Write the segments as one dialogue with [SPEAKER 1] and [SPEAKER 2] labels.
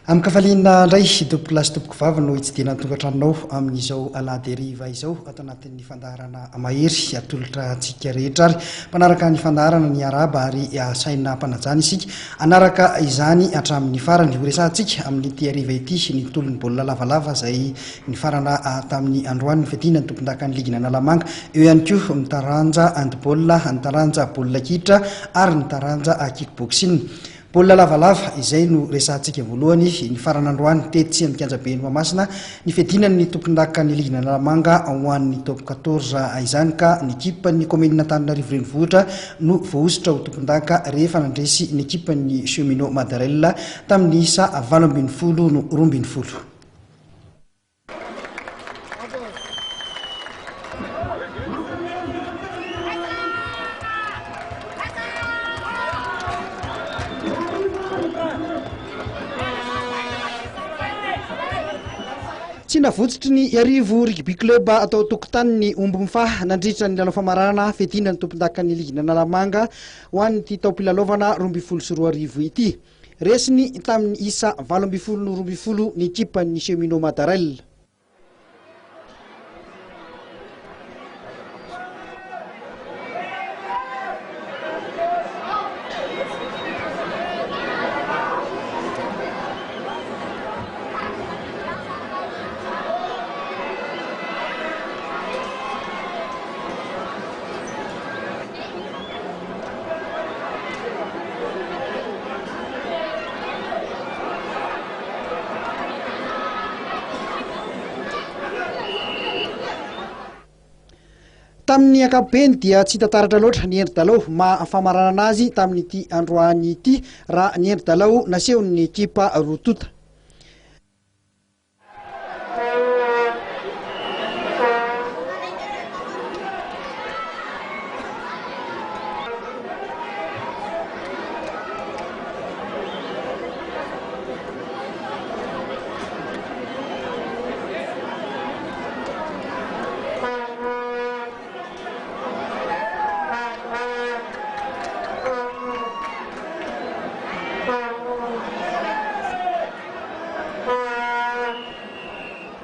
[SPEAKER 1] Amin'ny kafaliana indray tompoko lasy tompoko vava no hitsidina ny tokantranonao amin'izao alahady hariva izao ato anatin'ny fandaharana mahery atolotra antsika rehetra ary mpanaraka ny fandaharana ny araba ary saina mpanajana isika anaraka izany hatramin'ny farany horesantsika amin'ity hariva ity ny tolon'ny baolina lavalava izay ny farana tamin'ny androany ny fiadiana ny tompon-daka ny ligina Analamanga eo ihany koa ny taranja handball ny taranja baolina kitra ary ny taranja kickboxing. Baolina lavalava izay no resantsika voalohany ny faran'androany tetsy amin'ny Kianjabe ny Mahamasina ny fiadiana ny tompon-daka ny ligina Analamanga ho an'ny top 14 izany ka ny ekipa ny commune Antananarivo renivohitra no voahositra ho tompon-daka rehefa nandresy ny ekipa ny Cheminot Madarella tamin'ny isa 20 no 12. Tsy navotsitry ny Arivo rugby club atao tokotany ny omby mifaha nandritra ny lalao famarana fiadiana ny tompon-daka ny ligina Analamanga ho an'ity taom-pilalaovana 24 ity. Resiny tamin'ny isa 20 ny ekipa ny Cheminot Madarella. Tamin'ny ankapobeny dia tsy tantaratra loatra ny endri-dalao famarana anazy tamin'ity androany ity raha ny endri-dalao nasehon'ny ekipa Rotota.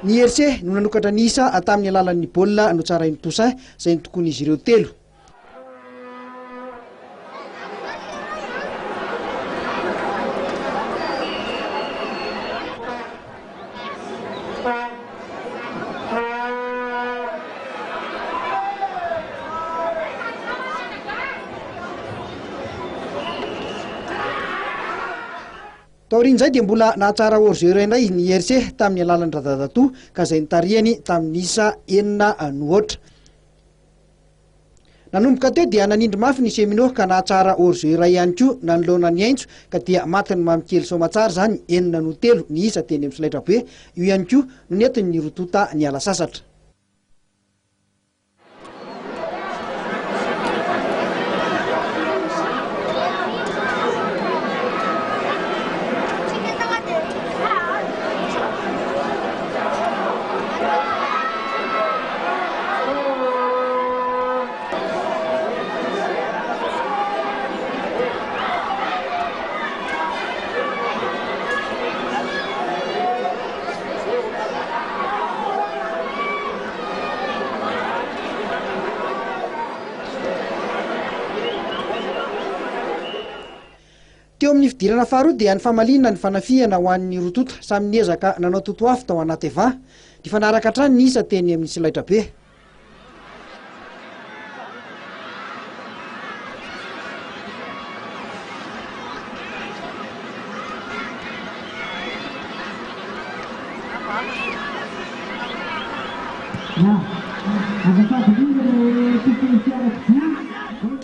[SPEAKER 1] Ny RC no nanokatra ny isa tamin'ny alalan'ny baolina no tsarain'ny Toussaint izay tokon'izy ireo telo. Taorin'izay dia mbola nahatsara hors-jeu indray ny RC tamin'ny alalan'ny Radadatoa ka izay nitarihany tamin'ny isa 4-0. Nanomboka teo dia nanindry mafy ny Cheminot ka nahatsara hors-jeu iray ihany koa nanoloana ny Aintso ka dia maty ny Mamikely Somatsara zany 4-3 ny isa teny amin'ny Solaitrabe. Io ihany koa no nentin'ny Rotota ny ala sasatra. Teo amin'ny fidirana faharoa dia ny famalina ny fanafihana ho an'ny Rotota samy niezaka nanao totoafy tao anaty Eva ny fanaraka hatrany ny isa teny amin'ny Solaitrabe.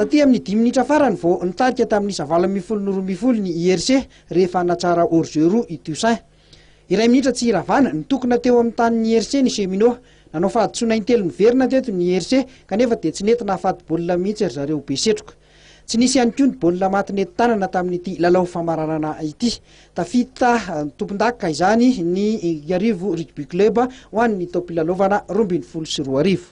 [SPEAKER 1] Taty amin'ny 10 minitra farany vao nitarika tamin'ny isa 20 ny IRC rehefa natsara hors-jeu roa i Toussaint. Iray minitra tsy iravana nitokona teo amin'ny tanin'ny IRC ny Cheminot. Nanao fahadisoana intelo miverina teto ny IRC kanefa dia tsy nentina hafaty baolina mihitsy ry zareo be setroka. Tsy nisy ihany koa ny baolina maty nentin-tanana tamin'ity lalao famaranana ity. Tafita tompon-daka izany ny Arivo rugby club ho an'ny taom-pilalaovana 22 sy 2 arivo.